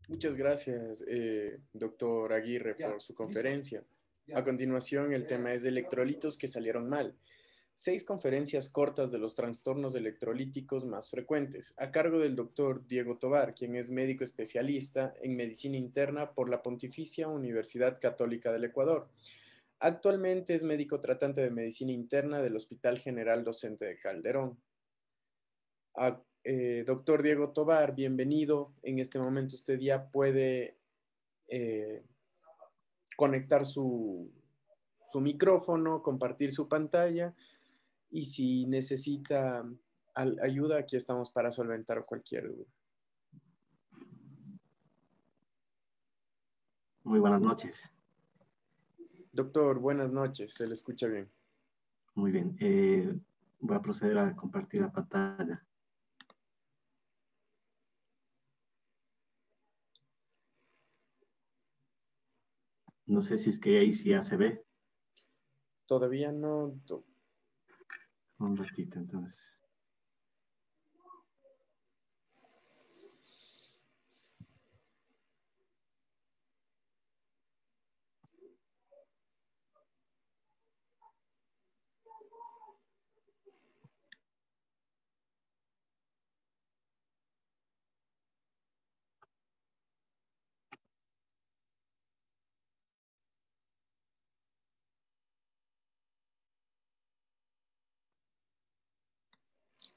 Muchas gracias, doctor Aguirre, por su conferencia. A continuación, el tema es electrolitos que salieron mal. 6 conferencias cortas de los trastornos electrolíticos más frecuentes, a cargo del doctor Diego Tovar, quien es médico especialista en medicina interna por la Pontificia Universidad Católica del Ecuador. Actualmente es médico tratante de medicina interna del Hospital General Docente de Calderón. Doctor Diego Tovar, bienvenido. En este momento usted ya puede eh, conectar su micrófono, compartir su pantalla y si necesita ayuda, aquí estamos para solventar cualquier duda. Muy buenas noches. Doctor, buenas noches, se le escucha bien. Muy bien. Voy a proceder a compartir la pantalla. No sé si es que ahí sí ya se ve. Todavía no. Un ratito, entonces.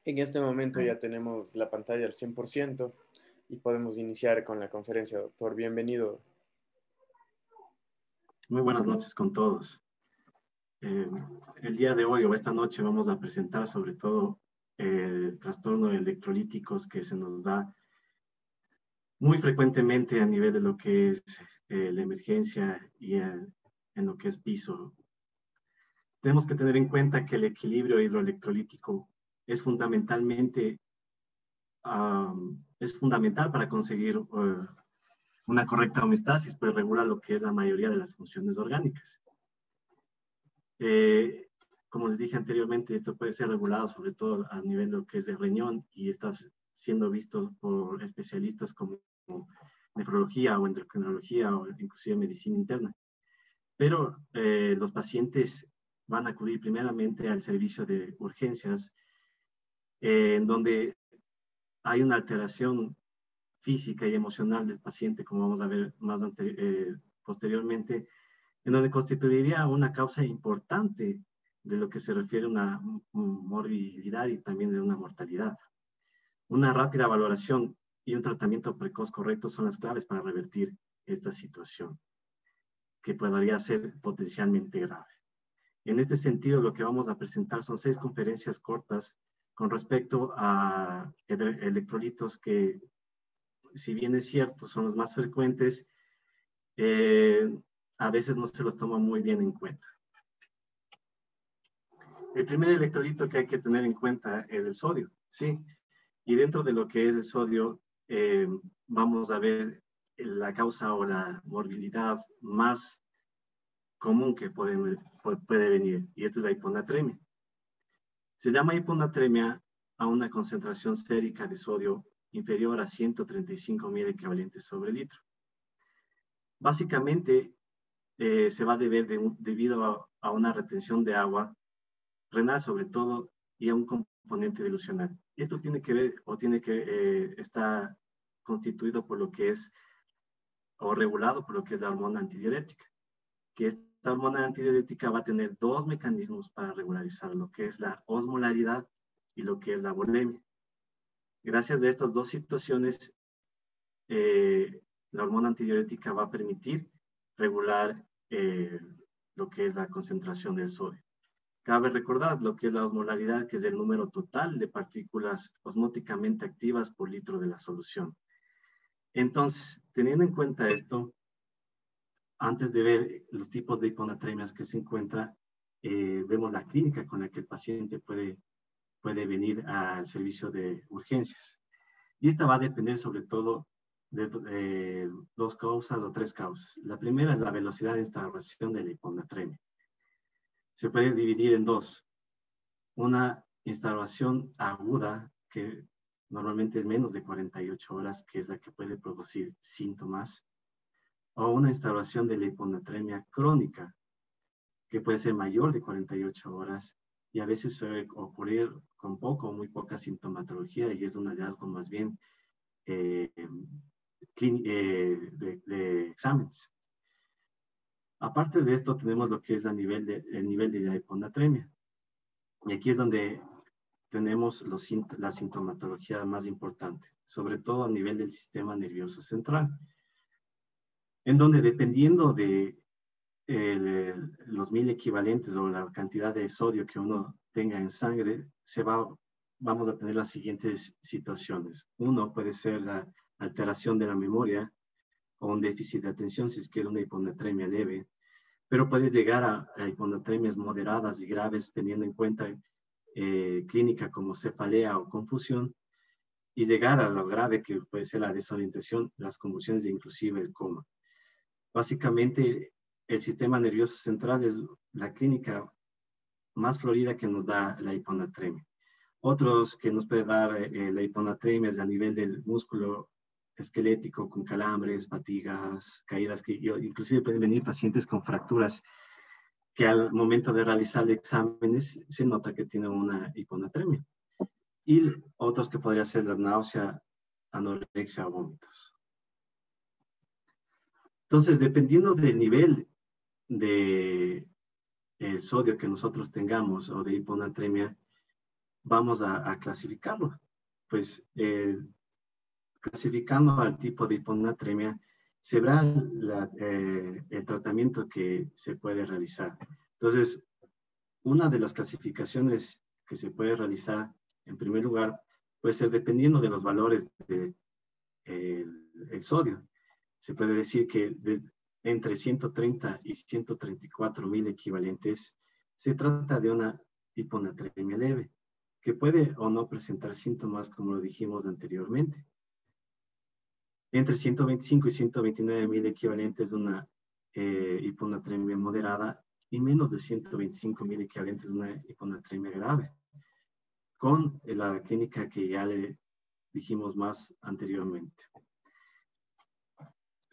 En este momento ya tenemos la pantalla al 100% y podemos iniciar con la conferencia, doctor. Bienvenido. Muy buenas noches con todos. El día de hoy o esta noche vamos a presentar sobre todo el trastorno de electrolíticos que se nos da muy frecuentemente a nivel de lo que es la emergencia y en lo que es piso. Tenemos que tener en cuenta que el equilibrio hidroelectrolítico es es fundamental para conseguir una correcta homeostasis, pues regula lo que es la mayoría de las funciones orgánicas. Como les dije anteriormente, esto puede ser regulado sobre todo a nivel de lo que es el riñón y está siendo visto por especialistas como nefrología o endocrinología o inclusive medicina interna. Pero los pacientes van a acudir primeramente al servicio de urgencias, en donde hay una alteración física y emocional del paciente, como vamos a ver más posteriormente, en donde constituiría una causa importante de lo que se refiere a una morbilidad y también de una mortalidad. Una rápida valoración y un tratamiento precoz correcto son las claves para revertir esta situación, que podría ser potencialmente grave. En este sentido, lo que vamos a presentar son 6 conferencias cortas con respecto a electrolitos que, si bien es cierto, son los más frecuentes, a veces no se los toma muy bien en cuenta. El primer electrolito que hay que tener en cuenta es el sodio, ¿sí? Y dentro de lo que es el sodio, vamos a ver la causa o la morbilidad más común que puede venir, y esta es la hiponatremia. Se llama hiponatremia a una concentración sérica de sodio inferior a 135 mil equivalentes sobre litro. Básicamente, se va a deber debido a una retención de agua renal sobre todo y a un componente dilucional. Esto tiene que ver o está constituido por lo que es o regulado por lo que es la hormona antidiurética, que esta hormona antidiurética va a tener 2 mecanismos para regularizar lo que es la osmolaridad y lo que es la volemia. Gracias a estas dos situaciones, la hormona antidiurética va a permitir regular lo que es la concentración del sodio. Cabe recordar lo que es la osmolaridad, que es el número total de partículas osmóticamente activas por litro de la solución. Entonces, teniendo en cuenta esto, antes de ver los tipos de hiponatremias que se encuentra, vemos la clínica con la que el paciente puede venir al servicio de urgencias. Y esta va a depender sobre todo de 2 causas o 3 causas. La primera es la velocidad de instauración de la hiponatremia. Se puede dividir en 2. Una instauración aguda que normalmente es menos de 48 horas, que es la que puede producir síntomas, o una instauración de la hiponatremia crónica, que puede ser mayor de 48 horas y a veces suele ocurrir con poco o muy poca sintomatología y es un hallazgo más bien de exámenes. Aparte de esto, tenemos lo que es el nivel de la hiponatremia. Y aquí es donde tenemos la sintomatología más importante, sobre todo a nivel del sistema nervioso central, en donde dependiendo de los 1000 equivalentes o la cantidad de sodio que uno tenga en sangre, vamos a tener las siguientes situaciones. Uno puede ser la alteración de la memoria o un déficit de atención si es que es una hiponatremia leve, pero puede llegar a hiponatremias moderadas y graves teniendo en cuenta clínica como cefalea o confusión y llegar a lo grave que puede ser la desorientación, las convulsiones e inclusive el coma. Básicamente, el sistema nervioso central es la clínica más florida que nos da la hiponatremia. Otros que nos puede dar la hiponatremia es a nivel del músculo esquelético con calambres, fatigas, caídas, que inclusive pueden venir pacientes con fracturas que al momento de realizar exámenes se nota que tienen una hiponatremia. Y otros que podría ser la náusea, anorexia o vómitos. Entonces, dependiendo del nivel de sodio que nosotros tengamos o de hiponatremia, vamos a clasificarlo. Pues clasificando al tipo de hiponatremia, se verá el tratamiento que se puede realizar. Entonces, una de las clasificaciones que se puede realizar, en primer lugar, puede ser dependiendo de los valores del sodio. Se puede decir que entre 130 y 134 mil equivalentes se trata de una hiponatremia leve, que puede o no presentar síntomas como lo dijimos anteriormente. Entre 125 y 129 mil equivalentes de una hiponatremia moderada y menos de 125 mil equivalentes de una hiponatremia grave, con la clínica que ya le dijimos más anteriormente.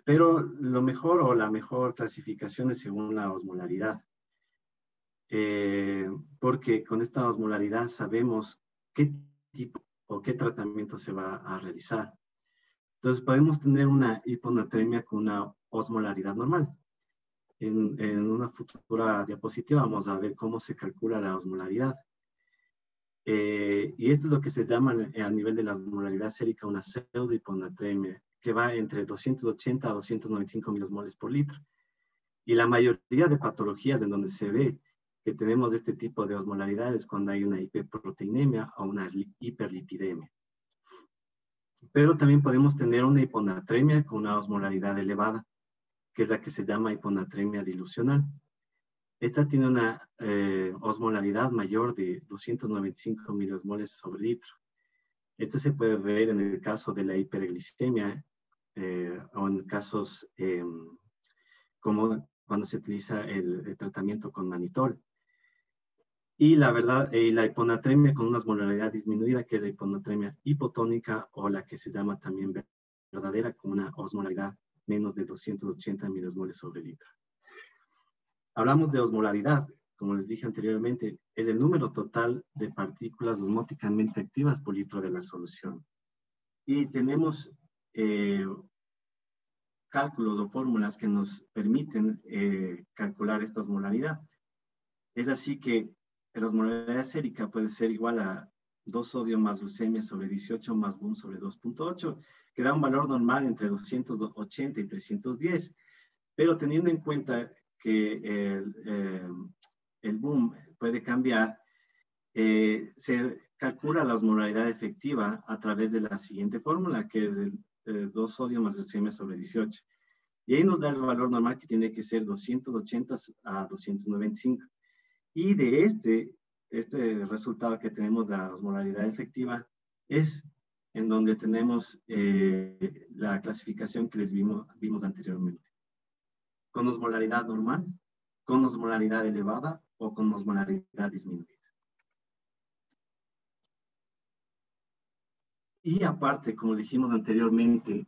Pero lo mejor o la mejor clasificación es según la osmolaridad, porque con esta osmolaridad sabemos qué tipo o qué tratamiento se va a realizar. Entonces podemos tener una hiponatremia con una osmolaridad normal. En una futura diapositiva vamos a ver cómo se calcula la osmolaridad. Y esto es lo que se llama a nivel de la osmolaridad sérica una pseudohiponatremia, que va entre 280 a 295 milosmoles por litro. Y la mayoría de patologías en donde se ve que tenemos este tipo de osmolaridades cuando hay una hiperproteinemia o una hiperlipidemia. Pero también podemos tener una hiponatremia con una osmolaridad elevada, que es la que se llama hiponatremia dilucional. Esta tiene una osmolaridad mayor de 295 milosmoles sobre litro. Esto se puede ver en el caso de la hiperglicemia o en casos como cuando se utiliza el tratamiento con manitol. Y la verdad, la hiponatremia con una osmolaridad disminuida, que es la hiponatremia hipotónica o la que se llama también verdadera, con una osmolaridad menos de 280 milosmoles sobre litro. Hablamos de osmolaridad, como les dije anteriormente, es el número total de partículas osmóticamente activas por litro de la solución. Y tenemos cálculos o fórmulas que nos permiten calcular esta osmolaridad. Es así que la osmolaridad sérica puede ser igual a 2 sodio más glucemia sobre 18 más BUM sobre 2.8, que da un valor normal entre 280 y 310. Pero teniendo en cuenta que el BUM puede cambiar, se calcula la osmolaridad efectiva a través de la siguiente fórmula, que es el 2 sodio más glucemia sobre 18. Y ahí nos da el valor normal que tiene que ser 280 a 295. Y de este resultado que tenemos, la osmolaridad efectiva, es en donde tenemos la clasificación que les vimos anteriormente. Con osmolaridad normal, con osmolaridad elevada o con osmolaridad disminuida. Y aparte, como dijimos anteriormente,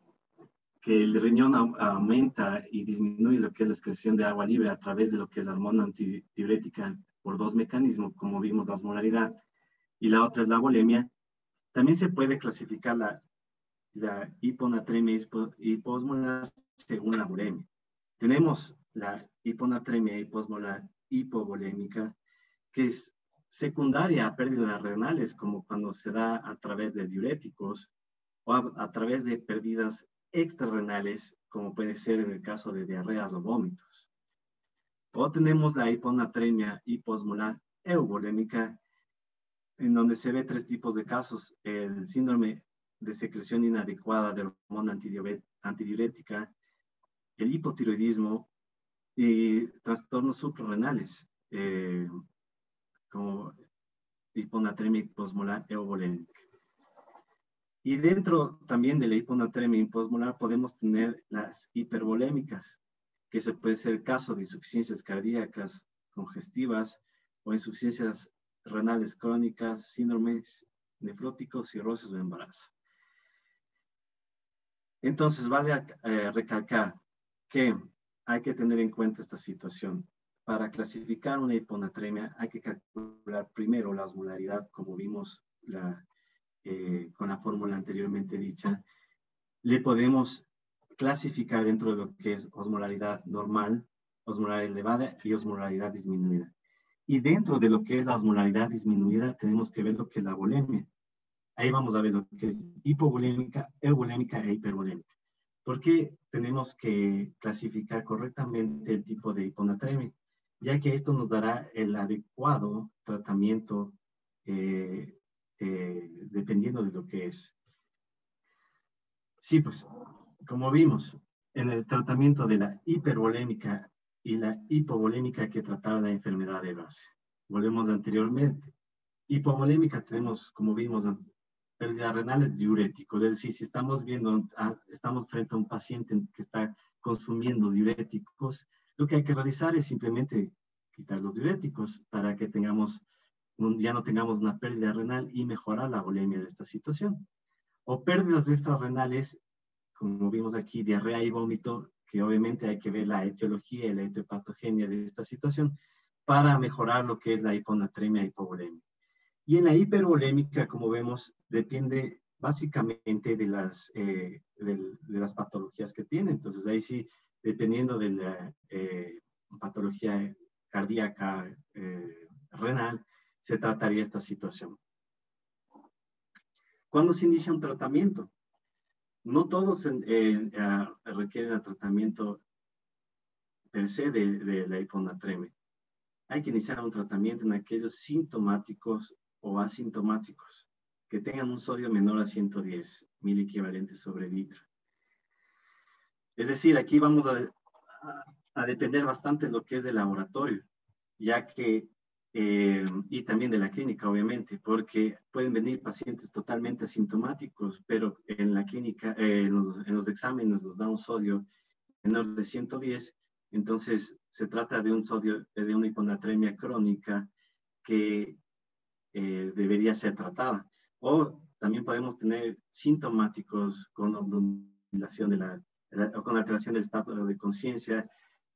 que el riñón aumenta y disminuye lo que es la excreción de agua libre a través de lo que es la hormona antidiurética por dos mecanismos, como vimos, la osmolaridad y la otra es la volemia. También se puede clasificar la hiponatremia hiposmolar según la volemia. Tenemos la hiponatremia hiposmolar hipovolémica, que es secundaria a pérdidas renales, como cuando se da a través de diuréticos o a través de pérdidas extrarrenales, como puede ser en el caso de diarreas o vómitos. O tenemos la hiponatremia hiposmolar euvolémica, en donde se ve tres tipos de casos: el síndrome de secreción inadecuada de hormona antidiurética, el hipotiroidismo y trastornos suprarrenales, como hiponatremia hiposmolar euvolémica. Y dentro también de la hiponatremia hiposmolar podemos tener las hipervolémicas, que se puede ser el caso de insuficiencias cardíacas congestivas o insuficiencias renales crónicas, síndromes nefróticos, cirrosis o embarazo. Entonces, vale recalcar que hay que tener en cuenta esta situación. Para clasificar una hiponatremia hay que calcular primero la osmolaridad, como vimos con la fórmula anteriormente dicha. Le podemos clasificar dentro de lo que es osmolaridad normal, osmolaridad elevada y osmolaridad disminuida. Y dentro de lo que es la osmolaridad disminuida tenemos que ver lo que es la volemia. Ahí vamos a ver lo que es hipovolémica, euvolémica e hipervolémica. ¿Por qué tenemos que clasificar correctamente el tipo de hiponatremia? Ya que esto nos dará el adecuado tratamiento dependiendo de lo que es. Sí, pues, como vimos, en el tratamiento de la hipervolémica y la hipovolémica hay que tratar la enfermedad de base. Volvemos anteriormente. Hipovolémica tenemos, como vimos, pérdidas renales diuréticos. Es decir, si estamos estamos frente a un paciente que está consumiendo diuréticos, lo que hay que realizar es simplemente quitar los diuréticos para que ya no tengamos una pérdida renal y mejorar la volemia de esta situación. O pérdidas extrarrenales, como vimos aquí, diarrea y vómito, que obviamente hay que ver la etiología y la etiopatogenia de esta situación para mejorar lo que es la hiponatremia y hipovolemia. Y en la hipervolémica, como vemos, depende básicamente de las patologías que tiene. Entonces, ahí sí, dependiendo de la patología cardíaca renal, se trataría esta situación. ¿Cuándo se inicia un tratamiento? No todos requieren el tratamiento per se de la hiponatremia. Hay que iniciar un tratamiento en aquellos sintomáticos o asintomáticos que tengan un sodio menor a 110 miliequivalentes sobre litro. Es decir, aquí vamos a depender bastante de lo que es del laboratorio, ya que, y también de la clínica, obviamente, porque pueden venir pacientes totalmente asintomáticos, pero en la clínica, en los exámenes nos da un sodio menor de 110, entonces se trata de un sodio, de una hiponatremia crónica que debería ser tratada. O también podemos tener sintomáticos con obnubilación o con alteración del estado de conciencia,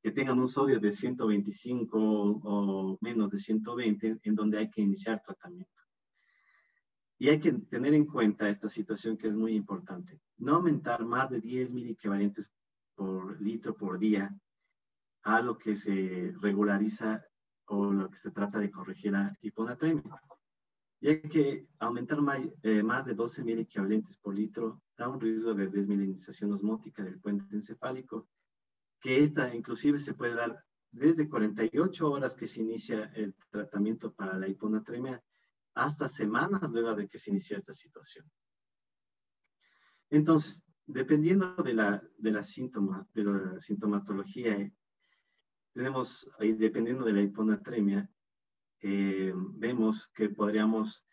que tengan un sodio de 125 o menos de 120, en donde hay que iniciar tratamiento. Y hay que tener en cuenta esta situación que es muy importante. No aumentar más de 10 miliequivalentes por litro por día a lo que se regulariza o lo que se trata de corregir la hiponatremia. Ya que aumentar más de 12 miliequivalentes por litro da un riesgo de desmielinización osmótica del puente encefálico, que esta inclusive se puede dar desde 48 horas que se inicia el tratamiento para la hiponatremia hasta semanas luego de que se inició esta situación. Entonces, dependiendo de la sintomatología, dependiendo de la hiponatremia, vemos que podríamos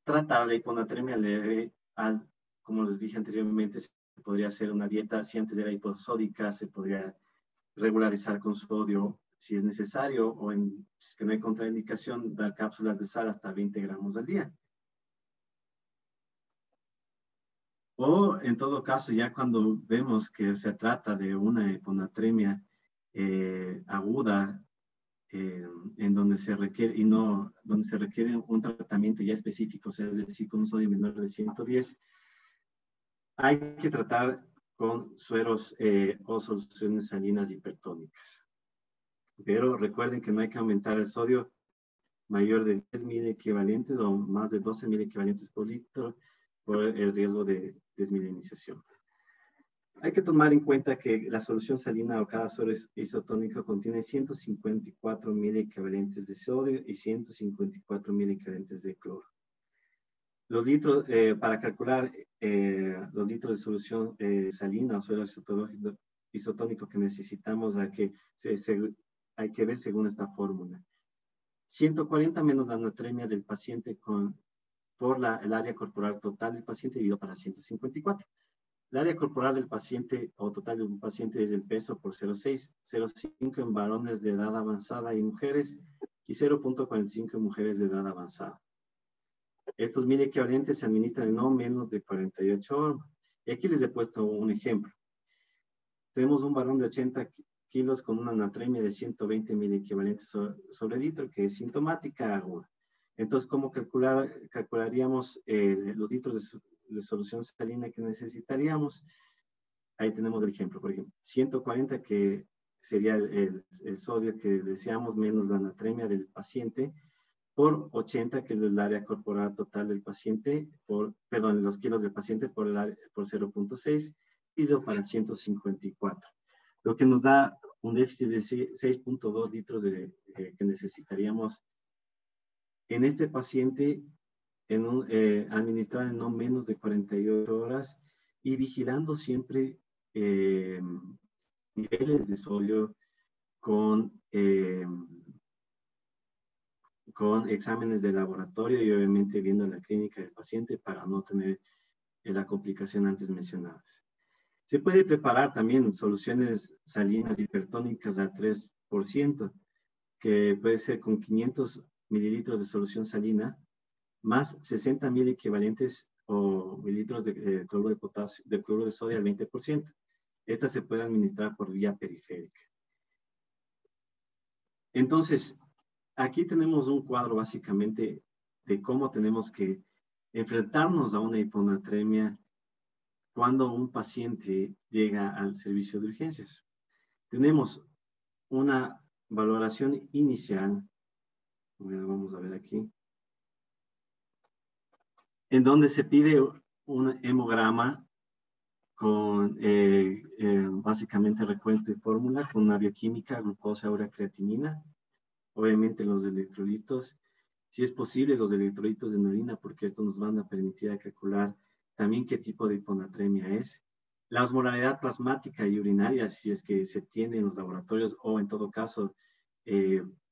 tratar la hiponatremia leve, como les dije anteriormente, se podría hacer una dieta, si antes era hiposódica, se podría regularizar con sodio si es necesario, o si es que no hay contraindicación, dar cápsulas de sal hasta 20 gramos al día. O en todo caso, ya cuando vemos que se trata de una hiponatremia aguda, en donde se requiere, y no, donde se requiere un tratamiento ya específico, o sea, es decir, con un sodio menor de 110, hay que tratar con sueros o soluciones salinas hipertónicas. Pero recuerden que no hay que aumentar el sodio mayor de 10.000 equivalentes o más de 12.000 equivalentes por litro por el riesgo de desmilinización. Hay que tomar en cuenta que la solución salina o cada suero isotónico contiene 154.000 equivalentes de sodio y 154.000 equivalentes de cloro. Los litros, para calcular los litros de solución salina o suero isotónico que necesitamos, hay que ver según esta fórmula. 140 menos la anatremia del paciente por el área corporal total del paciente dividido para 154. El área corporal del paciente o total de un paciente es el peso por 0,6, 0,5 en varones de edad avanzada y mujeres y 0,45 en mujeres de edad avanzada. Estos 1.000 equivalentes se administran en no menos de 48 horas. Y aquí les he puesto un ejemplo. Tenemos un varón de 80 kilos con una anatremia de 120.000 equivalentes sobre litro, que es sintomática aguda. Entonces, ¿cómo calcularíamos los litros de solución salina que necesitaríamos? Ahí tenemos el ejemplo, por ejemplo, 140 que sería el sodio que deseamos menos la anatremia del paciente, por 80 que es el área corporal total del paciente, perdón, los kilos del paciente por 0,6 y para 154. Lo que nos da un déficit de 6,2 litros que necesitaríamos en este paciente administrar en no menos de 48 horas y vigilando siempre niveles de sodio con exámenes de laboratorio y obviamente viendo la clínica del paciente para no tener la complicación antes mencionadas. Se puede preparar también soluciones salinas hipertónicas al 3%, que puede ser con 500 mililitros de solución salina, más 60.000 equivalentes o mililitros de cloruro de potasio, de cloruro de sodio al 20%. Esta se puede administrar por vía periférica. Entonces, aquí tenemos un cuadro básicamente de cómo tenemos que enfrentarnos a una hiponatremia cuando un paciente llega al servicio de urgencias. Tenemos una valoración inicial, vamos a ver aquí, en donde se pide un hemograma con básicamente recuento y fórmula, con una bioquímica, glucosa, urea, creatinina, obviamente los electrolitos, si es posible los electrolitos en orina, porque esto nos van a permitir calcular también qué tipo de hiponatremia es. La osmolaridad plasmática y urinaria, si es que se tiene en los laboratorios, o en todo caso,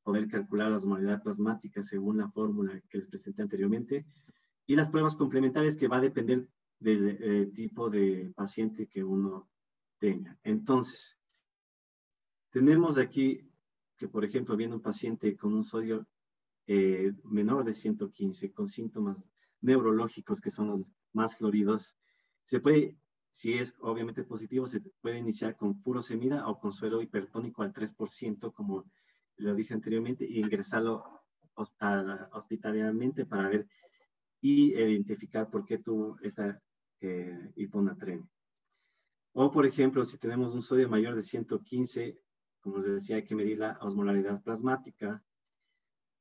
poder calcular la osmolaridad plasmática según la fórmula que les presenté anteriormente. Y las pruebas complementarias que va a depender del tipo de paciente que uno tenga. Entonces, tenemos aquí que, por ejemplo, viene un paciente con un sodio menor de 115, con síntomas neurológicos que son los más floridos, se puede, si es obviamente positivo, se puede iniciar con furosemida o con suero hipertónico al 3%, como lo dije anteriormente, y ingresarlo hospitalariamente para ver y identificar por qué tuvo esta hiponatremia. O, por ejemplo, si tenemos un sodio mayor de 115, como les decía, hay que medir la osmolaridad plasmática,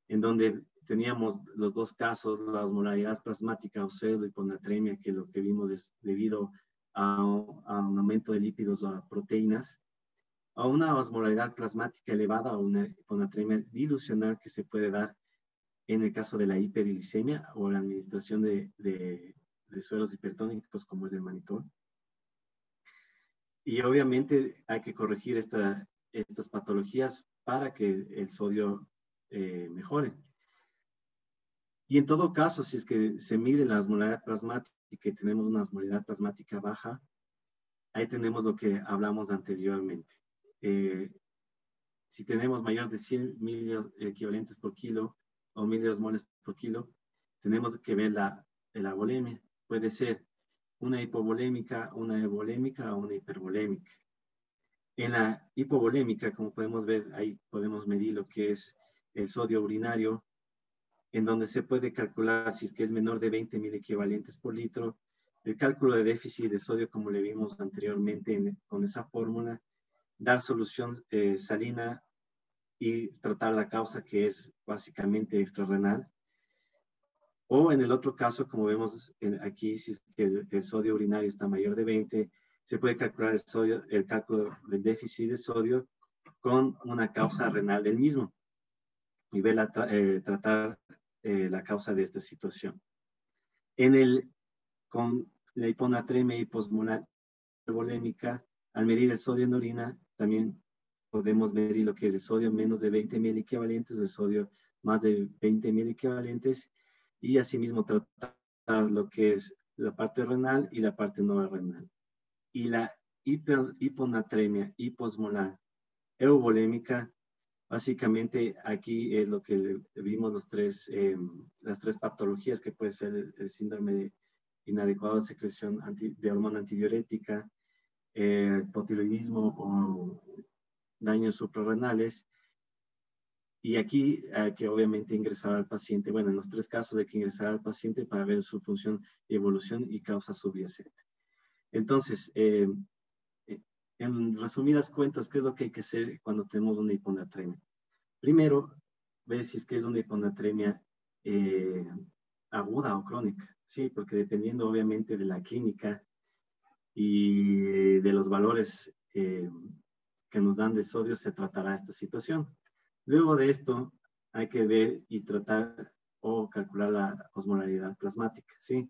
en donde teníamos los dos casos, la osmolaridad plasmática o pseudohiponatremia, que lo que vimos es debido a un aumento de lípidos o a proteínas, a una osmolaridad plasmática elevada o una hiponatremia dilucional que se puede dar en el caso de la hiperglicemia o la administración de sueros hipertónicos como es el manitol. Y obviamente hay que corregir estas patologías para que el sodio mejore. Y en todo caso, si es que se mide la osmolaridad plasmática y tenemos una osmolaridad plasmática baja, ahí tenemos lo que hablamos anteriormente. Si tenemos mayor de 100 miliequivalentes por kilo o miliosmoles por kilo, tenemos que ver la volemia. Puede ser una hipovolémica, una euvolémica o una hipervolémica. En la hipovolémica, como podemos ver, ahí podemos medir lo que es el sodio urinario, en donde se puede calcular si es que es menor de 20 mil equivalentes por litro. El cálculo de déficit de sodio, como le vimos anteriormente con esa fórmula, dar solución salina y tratar la causa, que es básicamente extrarrenal. O en el otro caso, como vemos aquí, si es que el sodio urinario está mayor de 20, se puede calcular el cálculo del déficit de sodio con una causa renal del mismo y tratar la causa de esta situación. Con la hiponatremia hiposmolar hipervolémica, al medir el sodio en orina, también podemos medir lo que es el sodio menos de 20 mil equivalentes, el sodio más de 20 mil equivalentes, y asimismo tratar lo que es la parte renal y la parte no renal. Y la hiponatremia hiposmolar euvolémica, básicamente aquí es lo que vimos las tres patologías que puede ser el síndrome de inadecuada secreción de hormona antidiurética, hipotiroidismo o daños suprarrenales. Y aquí hay que obviamente ingresar al paciente. Bueno, en los tres casos hay que ingresar al paciente para ver su función, evolución y causa subyacente. Entonces, en resumidas cuentas, ¿qué es lo que hay que hacer cuando tenemos una hiponatremia? Primero, ver si es que es una hiponatremia aguda o crónica. Sí, porque dependiendo obviamente de la clínica y de los valores que nos dan de sodio, se tratará esta situación. Luego de esto, hay que ver y tratar o calcular la osmolaridad plasmática, ¿sí?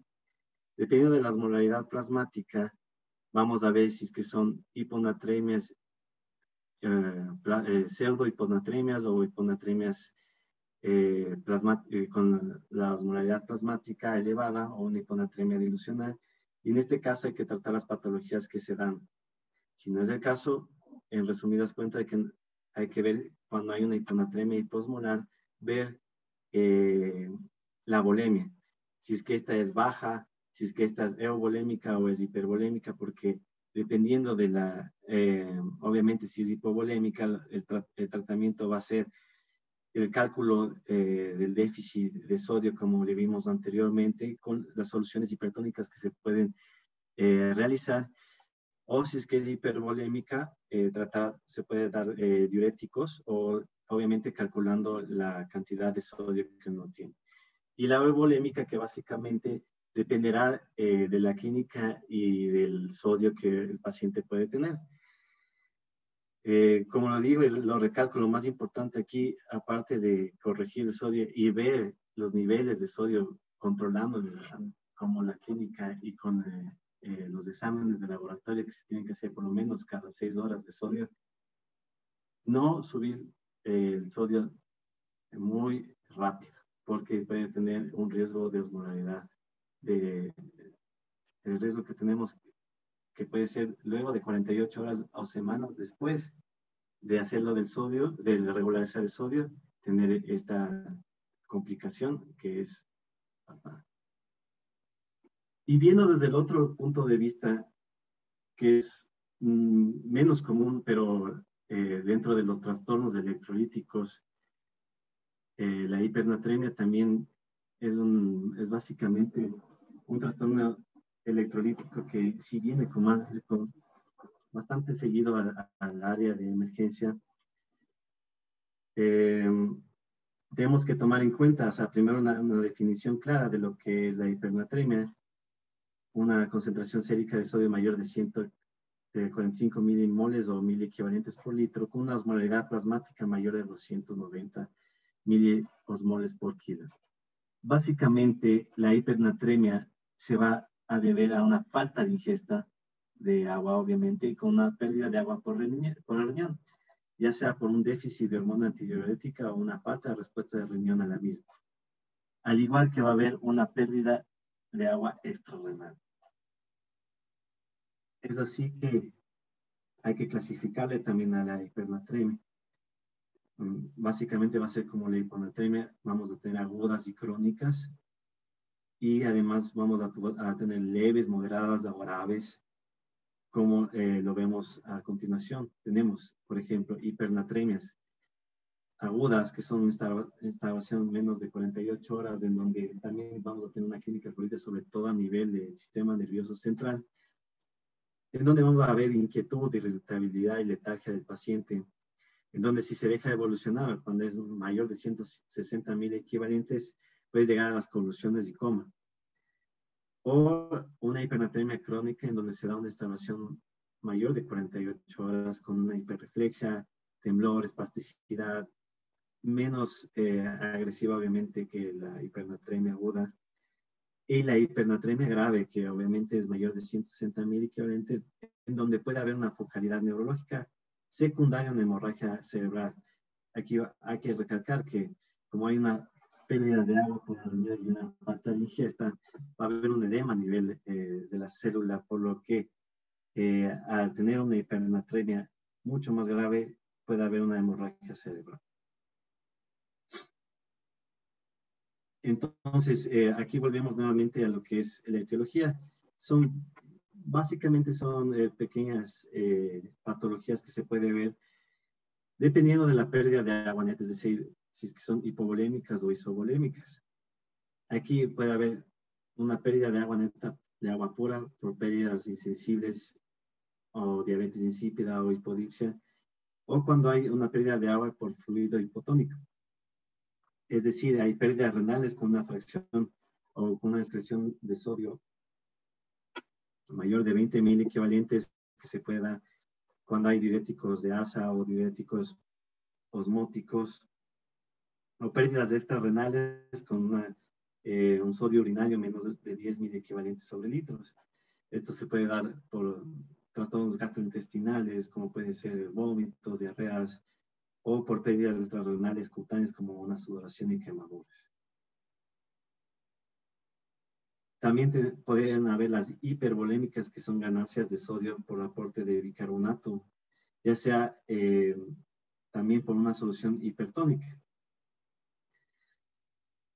Dependiendo de la osmolaridad plasmática, vamos a ver si es que son hiponatremias, pseudo-hiponatremias o hiponatremias con la osmolaridad plasmática elevada o una hiponatremia dilucional. Y en este caso hay que tratar las patologías que se dan. Si no es el caso, en resumidas cuentas, hay que ver cuando hay una hiponatremia hiposmolar, ver la volemia. Si es que esta es baja, si es que esta es euvolémica o es hipervolémica, porque dependiendo de obviamente si es hipovolémica, el tratamiento va a ser el cálculo del déficit de sodio, como le vimos anteriormente, con las soluciones hipertónicas que se pueden realizar. O si es que es hipervolémica, se puede dar diuréticos o obviamente calculando la cantidad de sodio que uno tiene. Y la euvolémica, que básicamente dependerá de la clínica y del sodio que el paciente puede tener. Como lo digo y lo recalco, lo más importante aquí, aparte de corregir el sodio y ver los niveles de sodio controlándolos, como la clínica y con los exámenes de laboratorio que se tienen que hacer por lo menos cada 6 horas de sodio, no subir el sodio muy rápido, porque puede tener un riesgo de osmolaridad, el riesgo que tenemos que puede ser luego de 48 horas o semanas después de hacerlo del sodio, de regularizar el sodio, tener esta complicación que es fatal. Y viendo desde el otro punto de vista, que es menos común, pero dentro de los trastornos electrolíticos, la hipernatremia también es básicamente un trastorno electrolítico que si viene con bastante seguido al área de emergencia, tenemos que tomar en cuenta, o sea, primero una definición clara de lo que es la hipernatremia, una concentración sérica de sodio mayor de 145 milimoles o miliequivalentes por litro, con una osmolaridad plasmática mayor de 290 miliosmoles por kilo. Básicamente, la hipernatremia se va a deber a una falta de ingesta de agua, obviamente, y con una pérdida de agua por riñón, ya sea por un déficit de hormona antidiurética o una falta de respuesta de riñón a la misma. Al igual que va a haber una pérdida de agua extrarrenal. Es así que hay que clasificarle también a la hipernatremia. Básicamente va a ser como la hiponatremia, vamos a tener agudas y crónicas. y además vamos a tener leves, moderadas o graves, como lo vemos a continuación. Tenemos, por ejemplo, hipernatremias agudas, que son instalación menos de 48 horas, en donde también vamos a tener una clínica fluida, sobre todo a nivel del sistema nervioso central, en donde vamos a ver inquietud, irritabilidad y letargia del paciente, en donde si se deja evolucionar, cuando es mayor de 160.000 equivalentes, puede llegar a las convulsiones y coma. O una hipernatremia crónica, en donde se da una instalación mayor de 48 horas con una hiperreflexia, temblor, espasticidad, menos agresiva obviamente que la hipernatremia aguda, y la hipernatremia grave, que obviamente es mayor de 160.000 equivalentes, en donde puede haber una focalidad neurológica secundaria a una hemorragia cerebral. Aquí hay que recalcar que como hay una pérdida de agua por el riñón y una falta de ingesta, va a haber un edema a nivel de la célula, por lo que al tener una hipernatremia mucho más grave, puede haber una hemorragia cerebral. Entonces, aquí volvemos nuevamente a lo que es la etiología. Básicamente son pequeñas patologías que se puede ver dependiendo de la pérdida de agua neta, es decir, si es que son hipovolémicas o isovolémicas. Aquí puede haber una pérdida de agua neta, de agua pura, por pérdidas insensibles o diabetes insípida o hipodipsia, o cuando hay una pérdida de agua por fluido hipotónico. Es decir, hay pérdidas renales con una fracción o con una excreción de sodio mayor de 20.000 equivalentes que se puede dar cuando hay diuréticos de asa o diuréticos osmóticos, o pérdidas extrarrenales con un sodio urinario menos de 10.000 equivalentes sobre litros. Esto se puede dar por trastornos gastrointestinales, como pueden ser vómitos, diarreas, o por pérdidas extrarrenales cutáneas como una sudoración y quemaduras. También podrían haber las hipervolémicas, que son ganancias de sodio por aporte de bicarbonato, ya sea también por una solución hipertónica.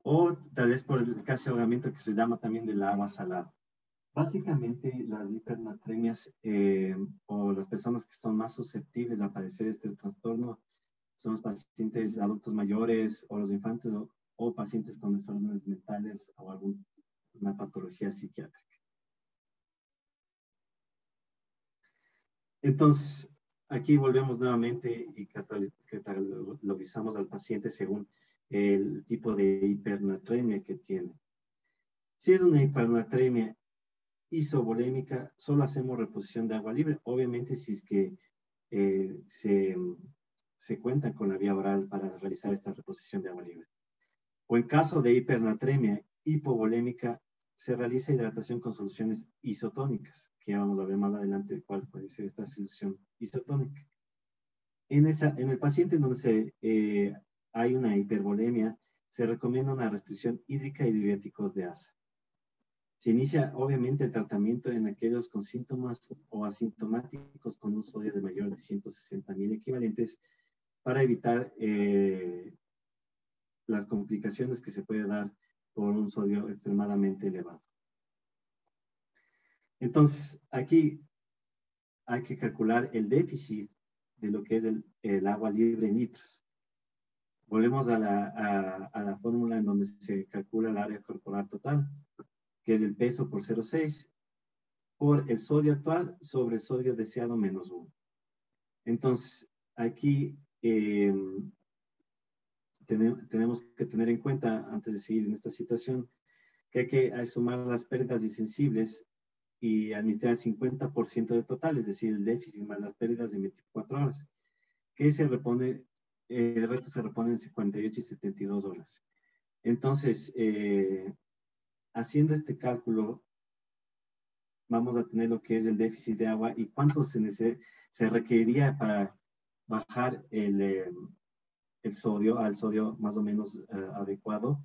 O tal vez por el casi ahogamiento, que se llama también del agua salada. Básicamente, las hipernatremias o las personas que son más susceptibles a padecer este trastorno son los pacientes adultos mayores o los infantes o pacientes con desórdenes mentales o alguna patología psiquiátrica. Entonces, aquí volvemos nuevamente y catalogizamos al paciente según el tipo de hipernatremia que tiene. Si es una hipernatremia isovolémica, solo hacemos reposición de agua libre. Obviamente, si es que se cuenta con la vía oral para realizar esta reposición de agua libre. O en caso de hipernatremia hipovolémica, se realiza hidratación con soluciones isotónicas, que ya vamos a ver más adelante cuál puede ser esta solución isotónica. En el paciente en donde hay una hipervolemia, se recomienda una restricción hídrica y diuréticos de asa. Se inicia obviamente el tratamiento en aquellos con síntomas o asintomáticos con un sodio de mayor de 160.000 equivalentes para evitar las complicaciones que se puede dar por un sodio extremadamente elevado. Entonces, aquí hay que calcular el déficit de lo que es el agua libre en litros. Volvemos a la fórmula en donde se calcula el área corporal total, que es el peso por 0,6, por el sodio actual sobre el sodio deseado menos 1. Entonces, aquí tenemos que tener en cuenta, antes de seguir en esta situación, que hay que sumar las pérdidas insensibles y administrar el 50% de total, es decir, el déficit más las pérdidas de 24 horas, que se repone, el resto se repone en 48 y 72 horas. Entonces, haciendo este cálculo, vamos a tener lo que es el déficit de agua y cuánto se requeriría para bajar el sodio al sodio más o menos adecuado.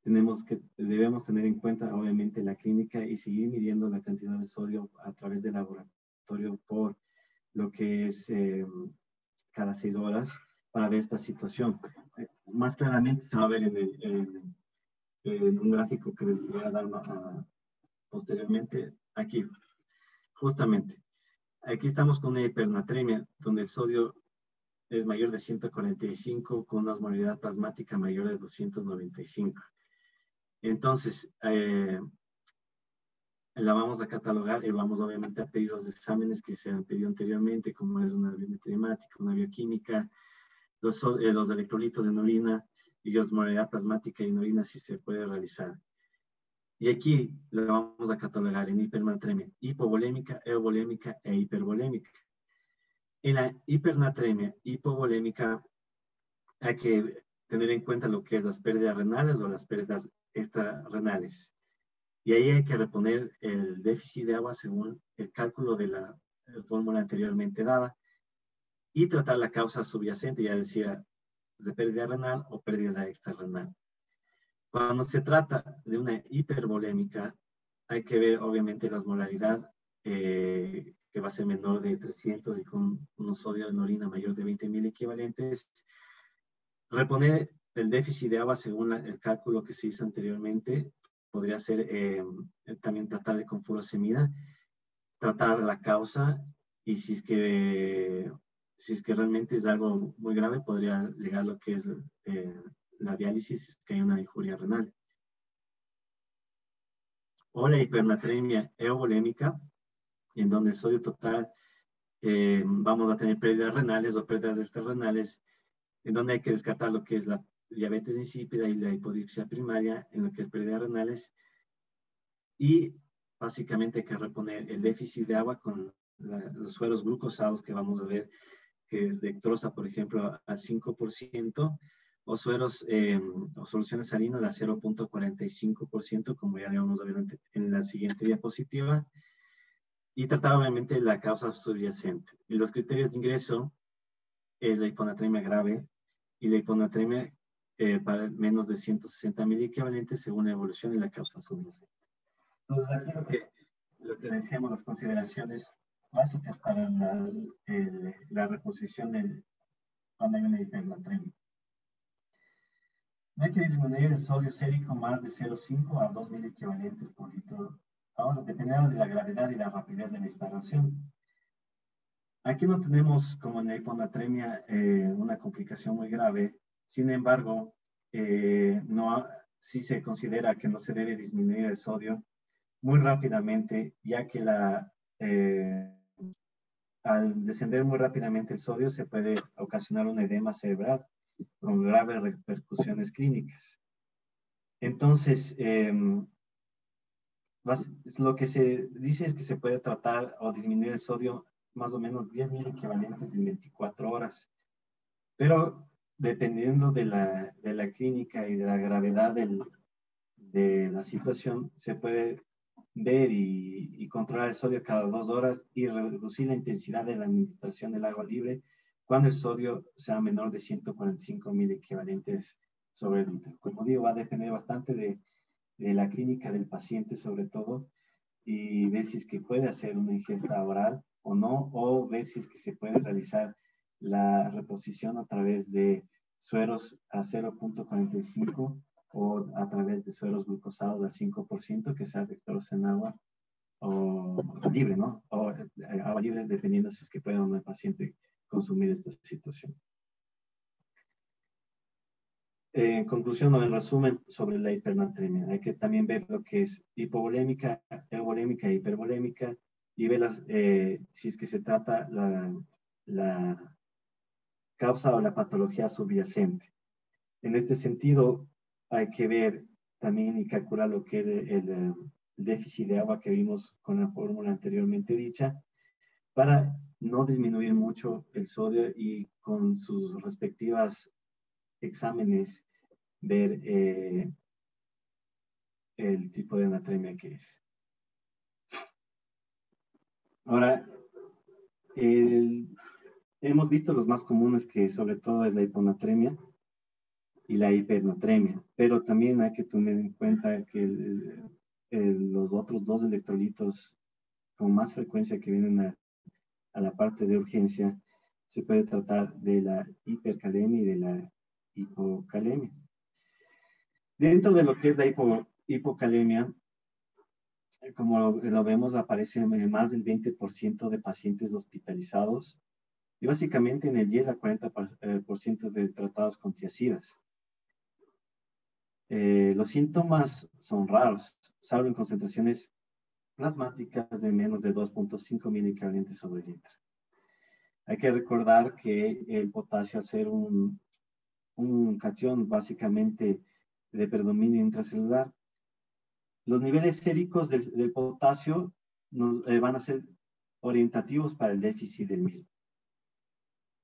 Debemos tener en cuenta, obviamente, la clínica y seguir midiendo la cantidad de sodio a través del laboratorio por lo que es cada 6 horas para ver esta situación. Más claramente se va a ver en un gráfico que les voy a dar posteriormente, aquí, justamente. Aquí estamos con una hipernatremia, donde el sodio es mayor de 145, con una osmolaridad plasmática mayor de 295. Entonces, la vamos a catalogar y vamos obviamente a pedir los exámenes que se han pedido anteriormente, como es una biometría hemática, una bioquímica, los electrolitos en orina y osmolaridad plasmática en orina si se puede realizar. Y aquí la vamos a catalogar en hipernatremia hipovolémica, euvolémica e hipervolémica. En la hipernatremia hipovolémica hay que tener en cuenta lo que es las pérdidas renales o las pérdidas extrarrenales. Y ahí hay que reponer el déficit de agua según el cálculo de la fórmula anteriormente dada y tratar la causa subyacente, ya decía, de pérdida renal o pérdida extrarrenal. Cuando se trata de una hipervolémica, hay que ver obviamente la osmolaridad, que va a ser menor de 300 y con un sodio en orina mayor de 20.000 equivalentes. Reponer el déficit de agua según el cálculo que se hizo anteriormente. Podría ser también tratarle con furosemida, tratar la causa y si es que realmente es algo muy grave, podría llegar a lo que es la diálisis, que hay una injuria renal. O la hipernatremia euvolémica, en donde el sodio total vamos a tener pérdidas renales o pérdidas extrarrenales, en donde hay que descartar lo que es la diabetes insípida y la hipodipsia primaria, en lo que es pérdidas renales. Y básicamente hay que reponer el déficit de agua con los sueros glucosados que vamos a ver, que es dextrosa, por ejemplo, a 5%, o sueros o soluciones salinas a 0.45%, como ya le vamos a ver en la siguiente diapositiva, y tratar obviamente la causa subyacente. Y los criterios de ingreso es la hiponatremia grave y la hiponatremia para menos de 160.000 equivalentes según la evolución y la causa subyacente. Entonces, aquí lo que decíamos, las consideraciones básicas para la reposición cuando hay una hipernatremia. No hay que disminuir el sodio sérico más de 0,5 a 2.000 equivalentes por litro. Ahora, dependiendo de la gravedad y la rapidez de la instalación. Aquí no tenemos, como en la hiponatremia, una complicación muy grave. Sin embargo, sí se considera que no se debe disminuir el sodio muy rápidamente, ya que al descender muy rápidamente el sodio se puede ocasionar un edema cerebral con graves repercusiones clínicas. Entonces, lo que se dice es que se puede tratar o disminuir el sodio más o menos 10.000 equivalentes en 24 horas. Pero dependiendo de la clínica y de la gravedad de la situación, se puede ver y controlar el sodio cada 2 horas y reducir la intensidad de la administración del agua libre cuando el sodio sea menor de 145.000 equivalentes sobre el litro. Como digo, va a depender bastante de la clínica del paciente sobre todo, y ver si es que puede hacer una ingesta oral o no, o ver si es que se puede realizar la reposición a través de sueros a 0.45 o a través de sueros glucosados a 5%, que sea dextrosa en agua o libre, ¿no? O agua libre, dependiendo si es que puede o no el paciente consumir esta situación. En conclusión o en resumen sobre la hipernatremia, hay que también ver lo que es hipovolémica, euvolémica e hipervolémica y ver si es que se trata la causa o la patología subyacente. En este sentido, hay que ver también y calcular lo que es el déficit de agua que vimos con la fórmula anteriormente dicha, para no disminuir mucho el sodio y con sus respectivas exámenes ver el tipo de anatremia que es. Ahora, hemos visto los más comunes, que sobre todo es la hiponatremia y la hipernatremia, pero también hay que tener en cuenta que los otros dos electrolitos con más frecuencia que vienen a la parte de urgencia, se puede tratar de la hipercalemia y de la hipocalemia. Dentro de lo que es la hipocalemia, como lo vemos, aparece en más del 20% de pacientes hospitalizados y básicamente en el 10 a 40% de tratados con tiazidas. Los síntomas son raros, salvo en concentraciones plasmáticas de menos de 2.5 miliequivalentes sobre litro. Hay que recordar que el potasio, al ser un catión básicamente de predominio intracelular, los niveles séricos del potasio van a ser orientativos para el déficit del mismo.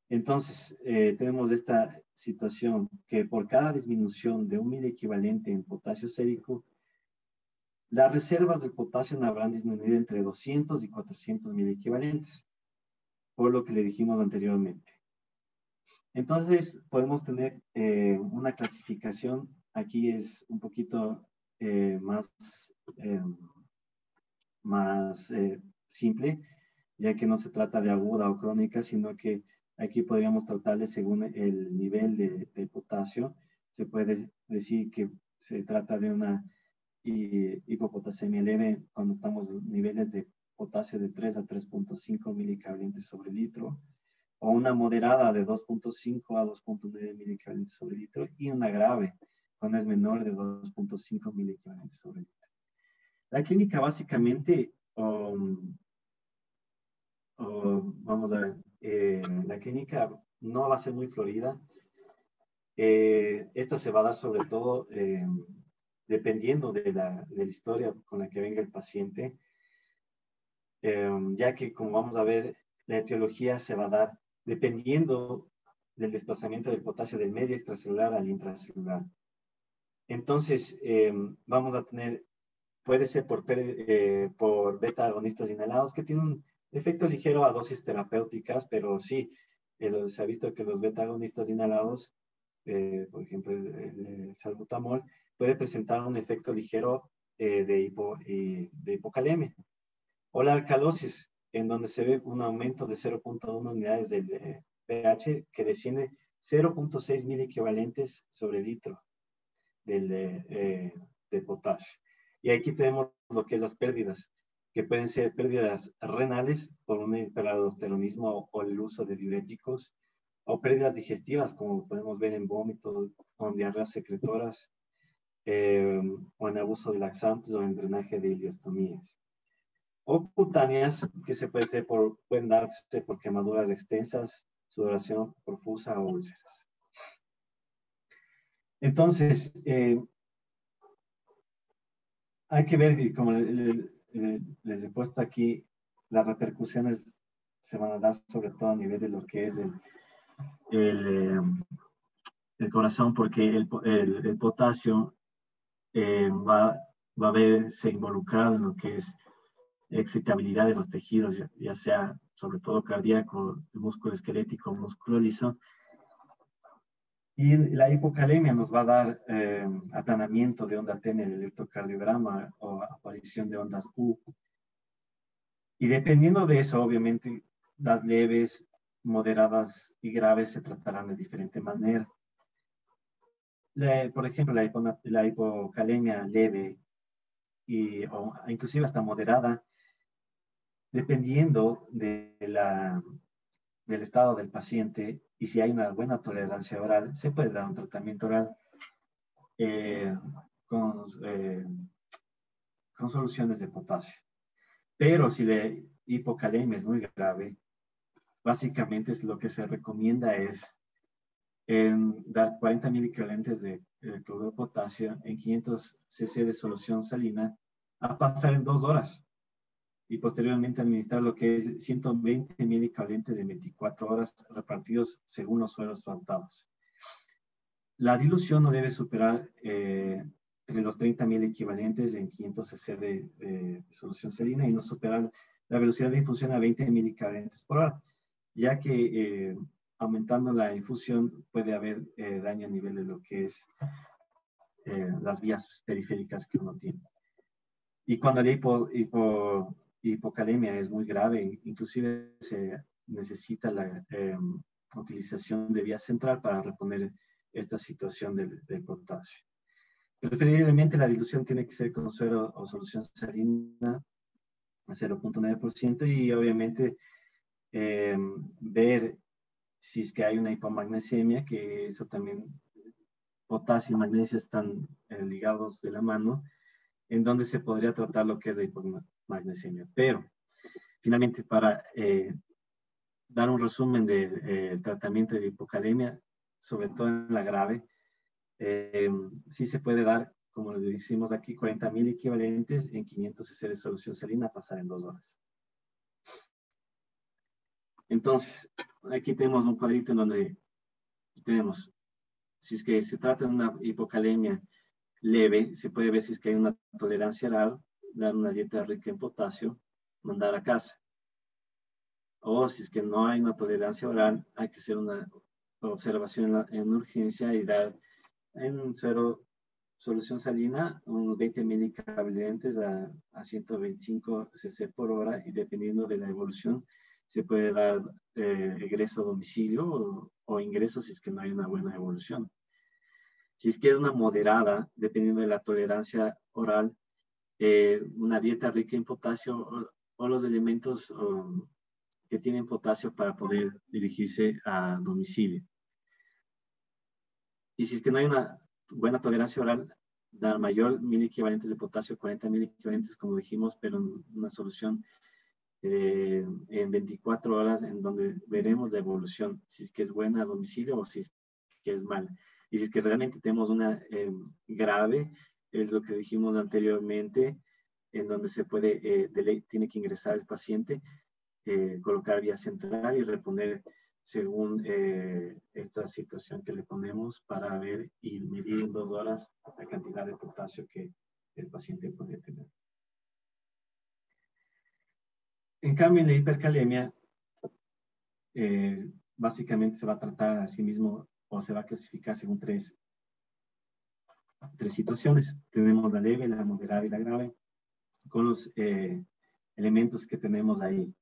Entonces, tenemos esta situación que por cada disminución de un miliequivalente en potasio sérico, las reservas de potasio habrán disminuido entre 200 y 400 miliequivalentes, por lo que le dijimos anteriormente. Entonces, podemos tener una clasificación, aquí es un poquito más simple, ya que no se trata de aguda o crónica, sino que aquí podríamos tratarle según el nivel de potasio. Se puede decir que se trata de una hipopotasemia leve cuando estamos en niveles de potasio de 3 a 3.5 milicavalentes sobre litro, o una moderada de 2.5 a 2.9 milicavalentes sobre litro, y una grave cuando es menor de 2.5 milicavalentes sobre litro. La clínica básicamente, vamos a ver, la clínica no va a ser muy florida. Esta se va a dar sobre todo dependiendo de la historia con la que venga el paciente, ya que como vamos a ver, la etiología se va a dar dependiendo del desplazamiento del potasio del medio extracelular al intracelular. Entonces, vamos a tener, puede ser por beta agonistas inhalados, que tienen un efecto ligero a dosis terapéuticas, pero sí, se ha visto que los beta agonistas inhalados, por ejemplo, el salbutamol, puede presentar un efecto ligero de hipocalemia. O la alcalosis, en donde se ve un aumento de 0.1 unidades del pH que desciende 0.6 miliequivalentes sobre litro de potasio. Y aquí tenemos lo que es las pérdidas, que pueden ser pérdidas renales por un hiperaldosteronismo o el uso de diuréticos, o pérdidas digestivas, como podemos ver en vómitos o en diarreas secretoras, o en abuso de laxantes o en drenaje de ileostomías. O cutáneas, que pueden darse por quemaduras extensas, sudoración profusa o úlceras. Entonces, hay que ver, como les he puesto aquí, las repercusiones se van a dar sobre todo a nivel de lo que es el corazón, porque el potasio va a verse involucrado en lo que es excitabilidad de los tejidos, ya sea sobre todo cardíaco, músculo esquelético, músculo liso. Y la hipocalemia nos va a dar aplanamiento de onda T en el electrocardiograma o aparición de ondas U. Y dependiendo de eso, obviamente, las leves, moderadas y graves se tratarán de diferente manera. Por ejemplo, la hipocalemia leve o inclusive hasta moderada, dependiendo del estado del paciente y si hay una buena tolerancia oral, se puede dar un tratamiento oral con soluciones de potasio. Pero si la hipocalemia es muy grave, básicamente lo que se recomienda es dar 40 miliquivalentes de cloruro de potasio en 500 cc de solución salina a pasar en 2 horas y posteriormente administrar lo que es 120 miliquivalentes de 24 horas repartidos según los sueros tratados. La dilución no debe superar entre los 30 miliquivalentes en 500 cc de solución salina y no superar la velocidad de infusión a 20 miliquivalentes por hora, ya que aumentando la infusión puede haber daño a nivel de lo que es las vías periféricas que uno tiene. Y cuando la hipocalemia es muy grave, inclusive se necesita la utilización de vía central para reponer esta situación del potasio. Preferiblemente la dilución tiene que ser con suero o solución salina a 0,9% y obviamente ver si es que hay una hipomagnesemia, que eso también, potasio y magnesio están ligados de la mano, en donde se podría tratar lo que es la hipomagnesemia. Pero, finalmente, para dar un resumen del tratamiento de hipocalemia, sobre todo en la grave, sí se puede dar, como les decimos aquí, 40.000 equivalentes en 500 cc de solución salina a pasar en 2 horas. Entonces, aquí tenemos un cuadrito en donde tenemos, si es que se trata de una hipocalemia leve, se puede ver si es que hay una tolerancia oral, dar una dieta rica en potasio, mandar a casa. O si es que no hay una tolerancia oral, hay que hacer una observación en urgencia y dar en suero solución salina unos 20 milicablentes a 125 cc por hora y dependiendo de la evolución se puede dar egreso a domicilio o ingreso si es que no hay una buena evolución. Si es que es una moderada, dependiendo de la tolerancia oral, una dieta rica en potasio o los elementos que tienen potasio para poder dirigirse a domicilio. Y si es que no hay una buena tolerancia oral, dar mayor mil equivalentes de potasio, 40.000 equivalentes, como dijimos, pero en una solución en 24 horas en donde veremos la evolución, si es que es buena a domicilio o si es que es mala. Y si es que realmente tenemos una grave, es lo que dijimos anteriormente, en donde se puede, tiene que ingresar el paciente, colocar vía central y reponer según esta situación que le ponemos para ver y medir en 2 horas la cantidad de potasio que el paciente puede tener. En cambio, en la hipercalemia, básicamente se va a tratar a sí mismo o se va a clasificar según tres situaciones. Tenemos la leve, la moderada y la grave, con los elementos que tenemos ahí.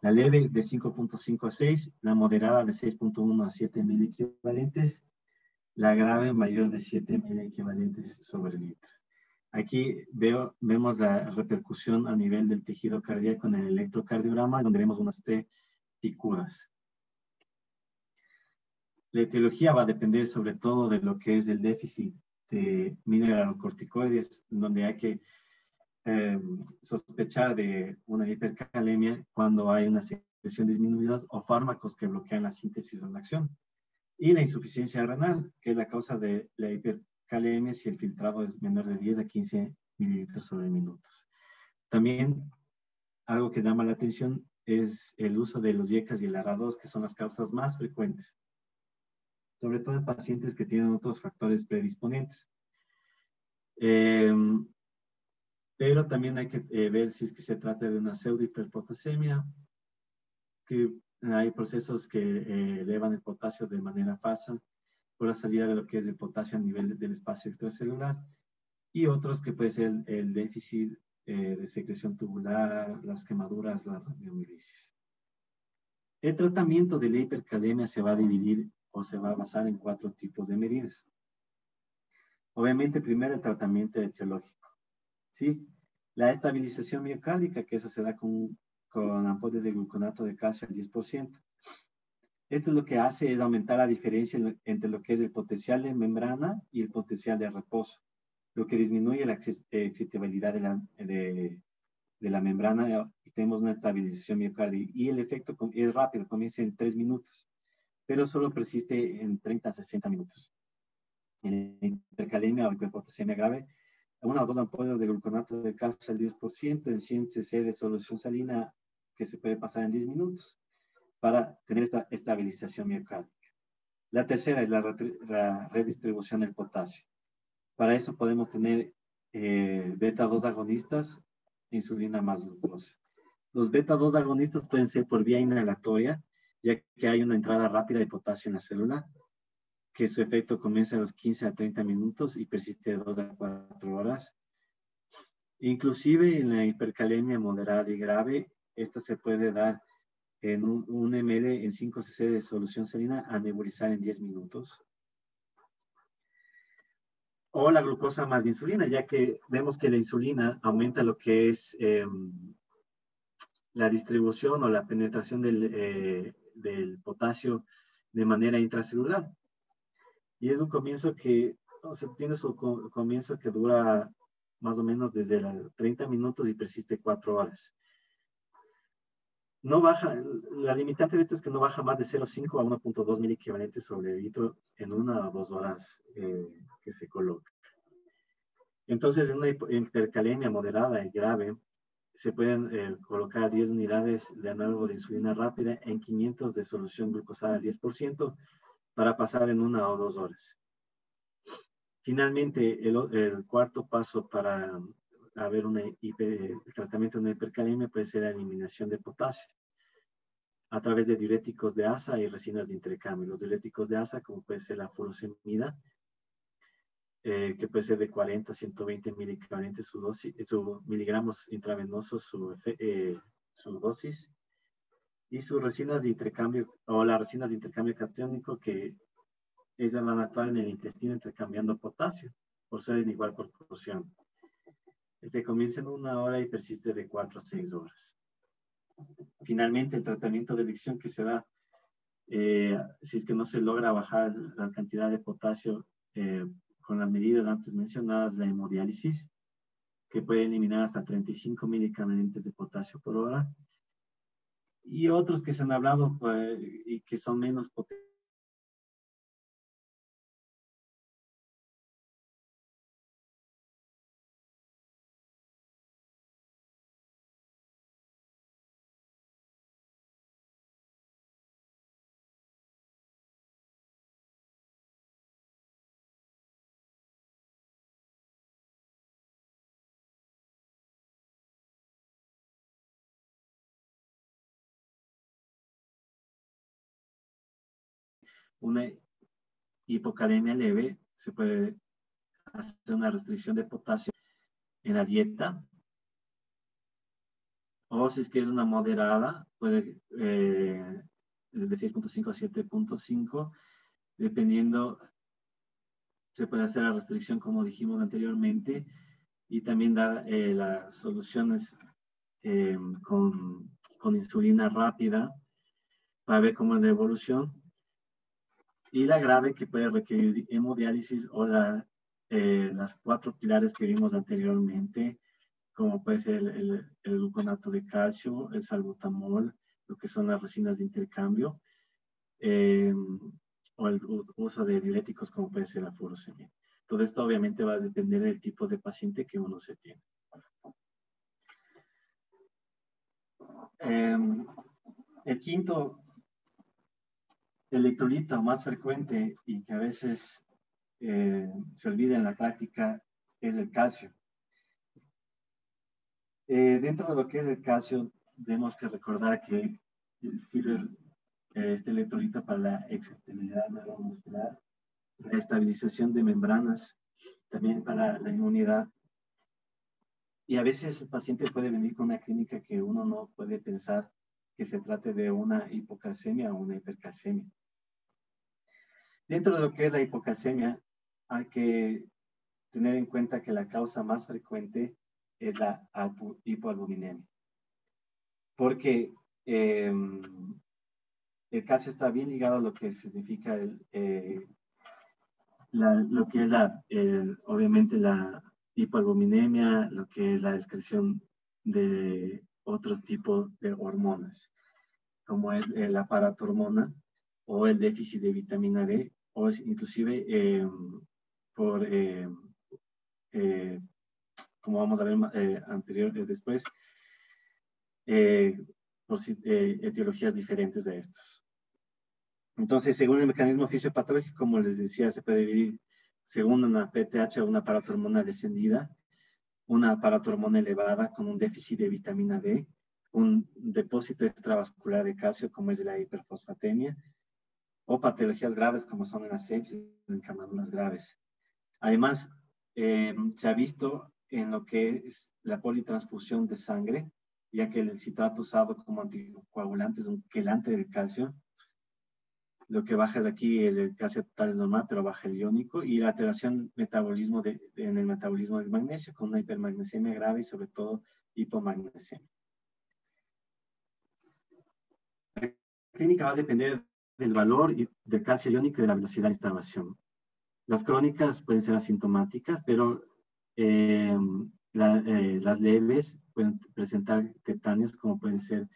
La leve de 5.5 a 6, la moderada de 6.1 a 7.000 equivalentes, la grave mayor de 7.000 equivalentes sobre litro. Aquí vemos la repercusión a nivel del tejido cardíaco en el electrocardiograma, donde vemos unas T picudas. La etiología va a depender sobre todo de lo que es el déficit de mineralocorticoides, donde hay que sospechar de una hipercalemia cuando hay una secreción disminuida o fármacos que bloquean la síntesis o la acción. Y la insuficiencia renal, que es la causa de la hipercalemia si el filtrado es menor de 10 a 15 mililitros sobre minutos. También algo que llama la atención es el uso de los IECAS y el ARA2, que son las causas más frecuentes, sobre todo en pacientes que tienen otros factores predisponentes. Pero también hay que ver si es que se trata de una pseudohiperpotasemia, que hay procesos que elevan el potasio de manera falsa por la salida de lo que es el potasio a nivel del espacio extracelular, y otros que puede ser el déficit de secreción tubular, las quemaduras, la radiomielitis. El tratamiento de la hipercalemia se va a dividir o se va a basar en 4 tipos de medidas. Obviamente, primero el tratamiento etiológico, ¿sí? La estabilización miocárdica, que eso se da con ampollas de gluconato de calcio al 10%. Esto lo que hace es aumentar la diferencia entre lo que es el potencial de membrana y el potencial de reposo, lo que disminuye la excitabilidad de la membrana y tenemos una estabilización miocárdica. Y el efecto es rápido, comienza en 3 minutos, pero solo persiste en 30 a 60 minutos. En hipercalemia o hiperpotasemia grave, 1 o 2 ampollas de gluconato de calcio al 10%, en 100 cc de solución salina que se puede pasar en 10 minutos para tener esta estabilización miocárdica. La tercera es la redistribución del potasio. Para eso podemos tener beta-2 agonistas, insulina más glucosa. Los beta-2 agonistas pueden ser por vía inhalatoria, ya que hay una entrada rápida de potasio en la célula, que su efecto comienza a los 15 a 30 minutos y persiste de 2 a 4 horas. Inclusive en la hipercalemia moderada y grave, esta se puede dar en un ml en 5 cc de solución salina a nebulizar en 10 minutos. o la glucosa más insulina, ya que vemos que la insulina aumenta lo que es la distribución o la penetración del potasio de manera intracelular. Y es un comienzo que, o sea, tiene su comienzo que dura más o menos desde los 30 minutos y persiste 4 horas. No baja, la limitante de esto es que no baja más de 0,5 a 1,2 miliequivalentes sobre litro en 1 o 2 horas que se coloca. Entonces, en una hipercalemia moderada y grave, se pueden colocar 10 unidades de análogo de insulina rápida en 500 de solución glucosada al 10% para pasar en 1 o 2 horas. Finalmente, el cuarto paso para haber el tratamiento de una hipercalemia puede ser la eliminación de potasio a través de diuréticos de asa y resinas de intercambio. Los diuréticos de asa, como puede ser la furosemida, que puede ser de 40 a 120 miligramos su miligramos intravenosos, su dosis, y sus resinas de intercambio, o las resinas de intercambio catiónico, que ellas van a actuar en el intestino intercambiando potasio, por ser en igual proporción. Este comienza en 1 hora y persiste de 4 a 6 horas. Finalmente, el tratamiento de elección que se da, si es que no se logra bajar la cantidad de potasio con las medidas antes mencionadas, la hemodiálisis, que puede eliminar hasta 35 miligramos de potasio por hora, y otros que se han hablado y que son menos potentes. Una hipocalemia leve, se puede hacer una restricción de potasio en la dieta, o si es que es una moderada, puede de 6,5 a 7,5, dependiendo, se puede hacer la restricción como dijimos anteriormente, y también dar las soluciones con insulina rápida para ver cómo es la evolución, y la grave, que puede requerir hemodiálisis, o las 4 pilares que vimos anteriormente, como puede ser el gluconato de calcio, el salbutamol, lo que son las resinas de intercambio, o el uso de diuréticos como puede ser la furosemida. Todo esto obviamente va a depender del tipo de paciente que uno se tiene. El quinto electrolito más frecuente y que a veces se olvida en la práctica es el calcio. Dentro de lo que es el calcio, tenemos que recordar que sirve este electrolito para la excitabilidad neuromuscular, la estabilización de membranas, también para la inmunidad. Y a veces el paciente puede venir con una clínica que uno no puede pensar que se trate de una hipocalcemia o una hipercalcemia. Dentro de lo que es la hipocalcemia, hay que tener en cuenta que la causa más frecuente es la hipoalbuminemia. Porque el calcio está bien ligado a lo que significa lo que es obviamente la hipoalbuminemia, lo que es la excreción de otros tipos de hormonas, como es la paratormona o el déficit de vitamina D, o inclusive por, como vamos a ver después, por etiologías diferentes de estos. Entonces, según el mecanismo fisiopatológico, como les decía, se puede dividir según una PTH o una paratormona descendida, una paratormona elevada con un déficit de vitamina D, un depósito extravascular de calcio como es la hiperfosfatemia, o patologías graves como son las sepsis o encamaduras graves. Además, se ha visto en lo que es la politransfusión de sangre, ya que el citrato usado como anticoagulante es un quelante del calcio, Lo que baja de aquí, el calcio total es normal, pero baja el iónico, y la alteración metabolismo en el metabolismo del magnesio, con una hipermagnesemia grave y sobre todo hipomagnesemia. La clínica va a depender del valor del calcio iónico y de la velocidad de instalación. Las crónicas pueden ser asintomáticas, pero las leves pueden presentar tetáneos, como pueden ser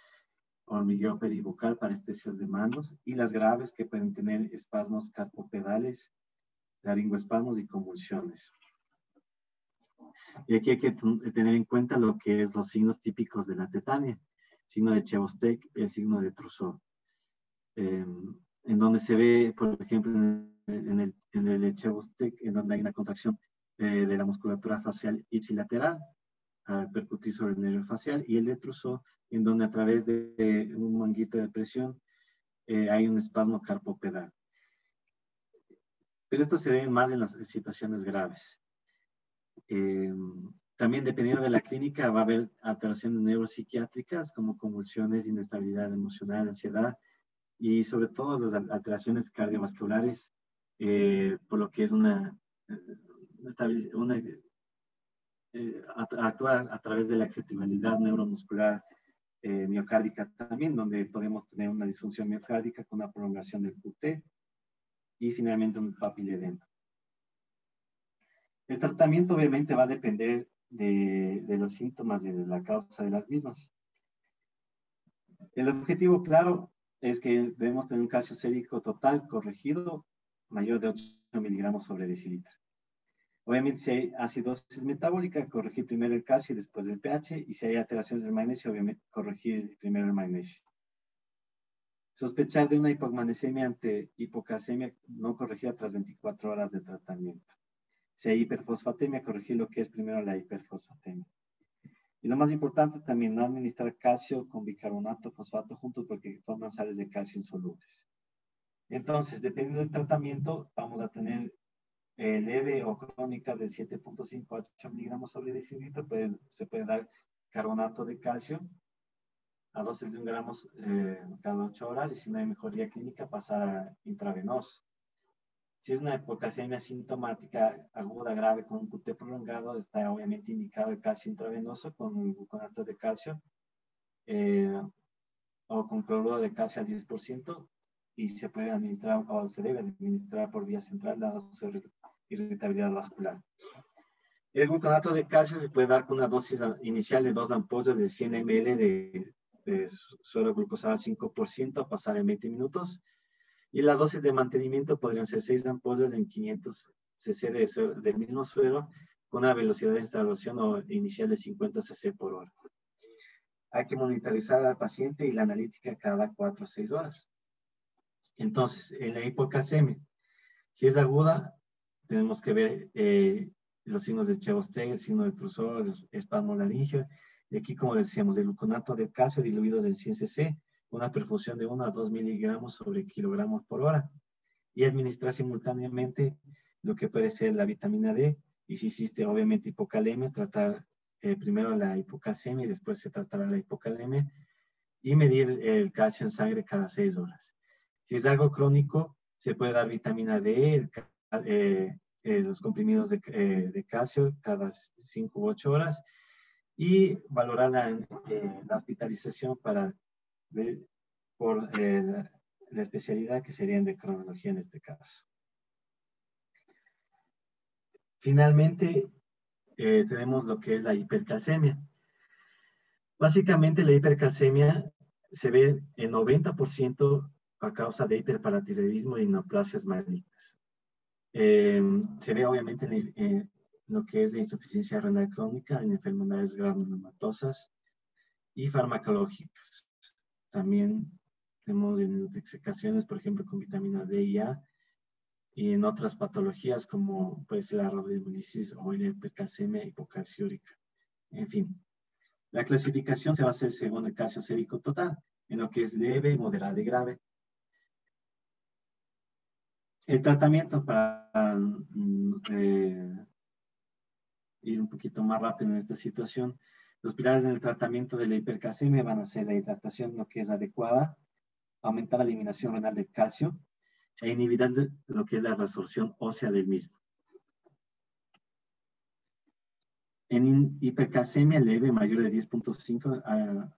hormigueo peribucal, parestesias de manos, y las graves que pueden tener espasmos carpopedales, laringoespasmos y convulsiones. Y aquí hay que tener en cuenta lo que es los signos típicos de la tetania: signo de Chebostek y el signo de Trousseau, en donde se ve, por ejemplo, en el Chebostek, en donde hay una contracción de la musculatura facial ipsilateral al percutir sobre el nervio facial, y el de Trousseau, en donde a través de un manguito de presión hay un espasmo carpopedal. Pero esto se ve más en las situaciones graves. También, dependiendo de la clínica, va a haber alteraciones neuropsiquiátricas como convulsiones, inestabilidad emocional, ansiedad, y sobre todo las alteraciones cardiovasculares, por lo que es actúa a través de la excitabilidad neuromuscular miocárdica también, donde podemos tener una disfunción miocárdica con una prolongación del QT y finalmente un papiledema. El tratamiento obviamente va a depender de los síntomas y de la causa de las mismas. El objetivo claro es que debemos tener un calcio sérico total corregido mayor de 8 miligramos sobre decilitro. Obviamente, si hay acidosis metabólica, corregir primero el calcio y después el pH, y si hay alteraciones del magnesio, obviamente corregir primero el magnesio. Sospechar de una hipomagnesemia ante hipocalcemia no corregida tras 24 horas de tratamiento. Si hay hiperfosfatemia, corregir lo que es primero la hiperfosfatemia. Y lo más importante también, no administrar calcio con bicarbonato fosfato juntos, porque forman sales de calcio insolubles. Entonces, dependiendo del tratamiento, vamos a tener leve o crónica de 7.5 a 8 miligramos sobre decilitro. Se puede dar carbonato de calcio a dosis de 1 gramo cada 8 horas, y si no hay mejoría clínica, pasar a intravenoso. Si es una hipocalcemia sintomática aguda grave con un QT prolongado, está obviamente indicado el calcio intravenoso con gluconato de calcio o con cloruro de calcio al 10%, y se puede administrar o se debe administrar por vía central dado su irritabilidad vascular. El gluconato de calcio se puede dar con una dosis inicial de 2 ampollas de 100 ml de suero glucosado al 5% a pasar en 20 minutos. Y la dosis de mantenimiento podrían ser 6 ampollas en 500 cc del mismo suero, con una velocidad de instalación inicial de 50 cc por hora. Hay que monitorizar al paciente y la analítica cada 4 o 6 horas. Entonces, en la hipocalcemia, si es aguda, tenemos que ver los signos de Chebostek, el signo de Trousseau, el espasmo laringeo. Y aquí, como decíamos, el gluconato de calcio diluido en 100 cc, una perfusión de 1 a 2 miligramos sobre kilogramos por hora, y administrar simultáneamente lo que puede ser la vitamina D, y si existe obviamente hipocalemia, tratar primero la hipocalcemia y después se tratará la hipocalemia, y medir el calcio en sangre cada 6 horas. Si es algo crónico, se puede dar vitamina D, los comprimidos de calcio cada 5 u 8 horas, y valorar la hospitalización para ver por la especialidad que sería endocrinología en este caso. Finalmente, tenemos lo que es la hipercalcemia. Básicamente, la hipercalcemia se ve en 90% a causa de hiperparatiroidismo y neoplasias malignas. Se ve obviamente en lo que es la insuficiencia renal crónica, en enfermedades granulomatosas y farmacológicas. También tenemos intoxicaciones, por ejemplo, con vitamina D y A, y en otras patologías como puede ser la rhabdomyolysis o la hipercalcemia hipocalciúrica. En fin, la clasificación se va a hacer según el calcio sérico total, en lo que es leve, moderada y grave. El tratamiento, para ir un poquito más rápido en esta situación, los pilares en el tratamiento de la hipercalcemia van a ser la hidratación, lo que es adecuada, aumentar la eliminación renal del calcio, e inhibir lo que es la resorción ósea del mismo. En hipercalcemia leve mayor de 10.5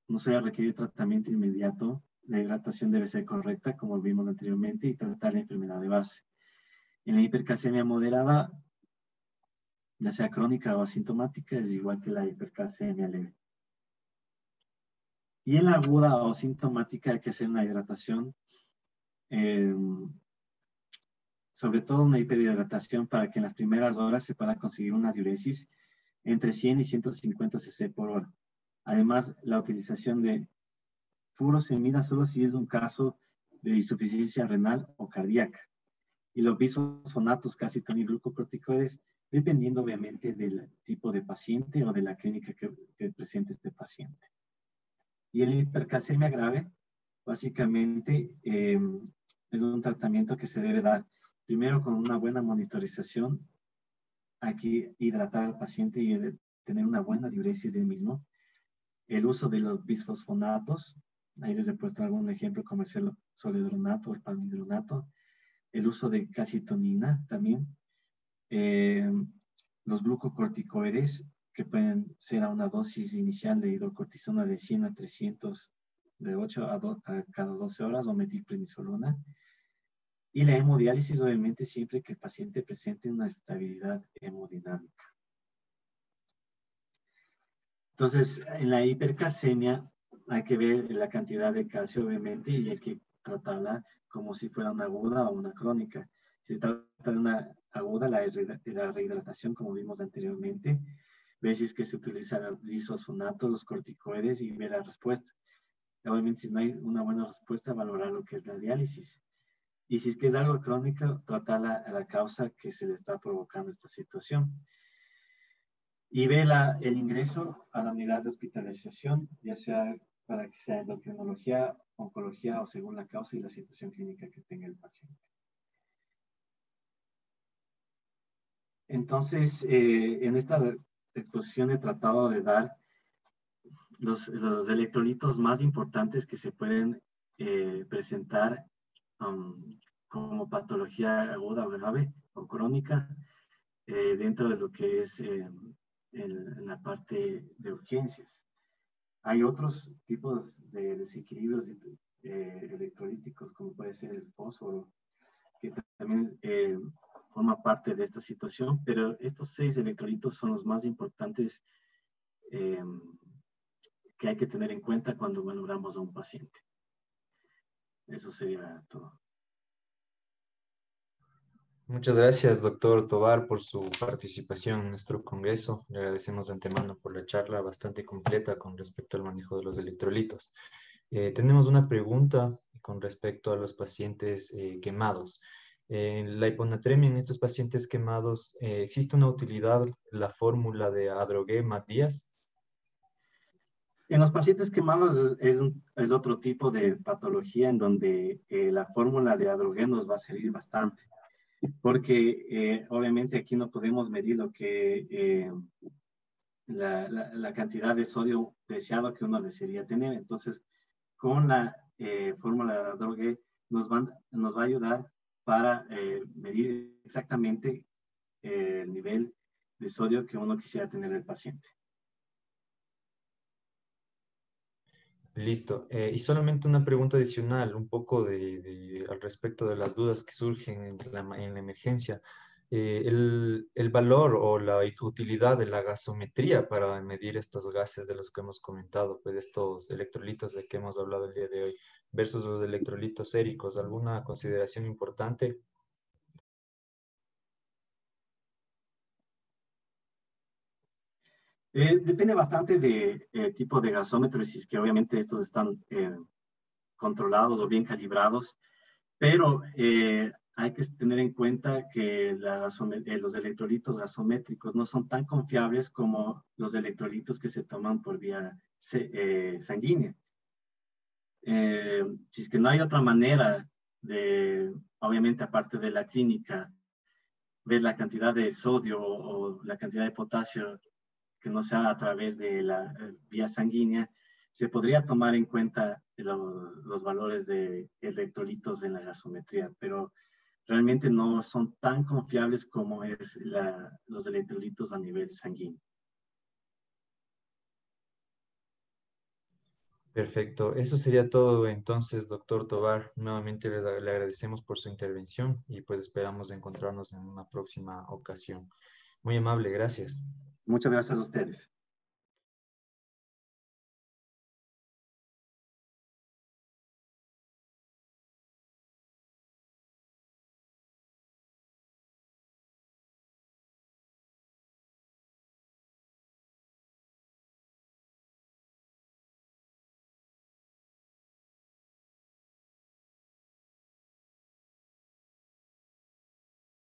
no se requiere tratamiento inmediato. La hidratación debe ser correcta, como vimos anteriormente, y tratar la enfermedad de base. En la hipercalcemia moderada, ya sea crónica o asintomática, es igual que la hipercalcemia leve. Y en la aguda o sintomática hay que hacer una hidratación, sobre todo una hiperhidratación para que en las primeras horas se pueda conseguir una diuresis entre 100 y 150 cc por hora. Además, la utilización de furosemida solo si es un caso de insuficiencia renal o cardíaca. Y los bisfosfonatos, calcitonina y glucocorticoides, dependiendo obviamente del tipo de paciente o de la clínica que presente este paciente. Y en la hipercalcemia grave, básicamente es un tratamiento que se debe dar primero con una buena monitorización. Hay que hidratar al paciente y tener una buena diuresis del mismo. El uso de los bisfosfonatos, ahí les he puesto algún ejemplo como es el soledronato o el palmidronato. El uso de calcitonina también. Los glucocorticoides, que pueden ser a una dosis inicial de hidrocortisona de 100 a 300 de 8 a cada 12 horas o metilprednisolona. Y la hemodiálisis, obviamente, siempre que el paciente presente una estabilidad hemodinámica. Entonces, en la hipercalcemia hay que ver la cantidad de calcio, obviamente, y hay que tratarla como si fuera una aguda o una crónica. Si se trata de una aguda, la rehidratación, como vimos anteriormente, ver si es que se utilizan los bisfosfonatos, los corticoides y ver la respuesta. Obviamente, si no hay una buena respuesta, valorar lo que es la diálisis. Y si es que es algo crónico, tratar la causa que se le está provocando esta situación. Y ve el ingreso a la unidad de hospitalización, ya sea para que sea endocrinología, oncología o según la causa y la situación clínica que tenga el paciente. Entonces, en esta exposición he tratado de dar los electrolitos más importantes que se pueden presentar como patología aguda o grave o crónica dentro de lo que es en la parte de urgencias. Hay otros tipos de desequilibrios electrolíticos, como puede ser el fósforo, que también forma parte de esta situación, pero estos 6 electrolitos son los más importantes que hay que tener en cuenta cuando valoramos a un paciente. Eso sería todo. Muchas gracias, doctor Tovar, por su participación en nuestro congreso. Le agradecemos de antemano por la charla bastante completa con respecto al manejo de los electrolitos. Tenemos una pregunta con respecto a los pacientes quemados. En la hiponatremia en estos pacientes quemados, ¿existe una utilidad la fórmula de Adrogué-Matías? En los pacientes quemados es otro tipo de patología en donde la fórmula de Adrogué nos va a servir bastante. Porque obviamente aquí no podemos medir lo que la cantidad de sodio deseado que uno desearía tener. Entonces, con la fórmula de Adrogué nos va a ayudar para medir exactamente el nivel de sodio que uno quisiera tener el paciente. Listo. Y solamente una pregunta adicional, un poco al respecto de las dudas que surgen en la emergencia. El valor o la utilidad de la gasometría para medir estos gases de los que hemos comentado, pues estos electrolitos de que hemos hablado el día de hoy, versus los electrolitos séricos, ¿alguna consideración importante? Depende bastante del tipo de gasómetro, y si es que obviamente estos están controlados o bien calibrados, pero hay que tener en cuenta que los electrolitos gasométricos no son tan confiables como los electrolitos que se toman por vía sanguínea. Si es que no hay otra manera de, obviamente aparte de la clínica, ver la cantidad de sodio o la cantidad de potasio que no sea a través de la vía sanguínea, se podría tomar en cuenta los valores de electrolitos en la gasometría, pero realmente no son tan confiables como es los electrolitos a nivel sanguíneo. Perfecto. Eso sería todo entonces, doctor Tovar. Nuevamente le agradecemos por su intervención y pues esperamos encontrarnos en una próxima ocasión. Muy amable, gracias. Muchas gracias a ustedes.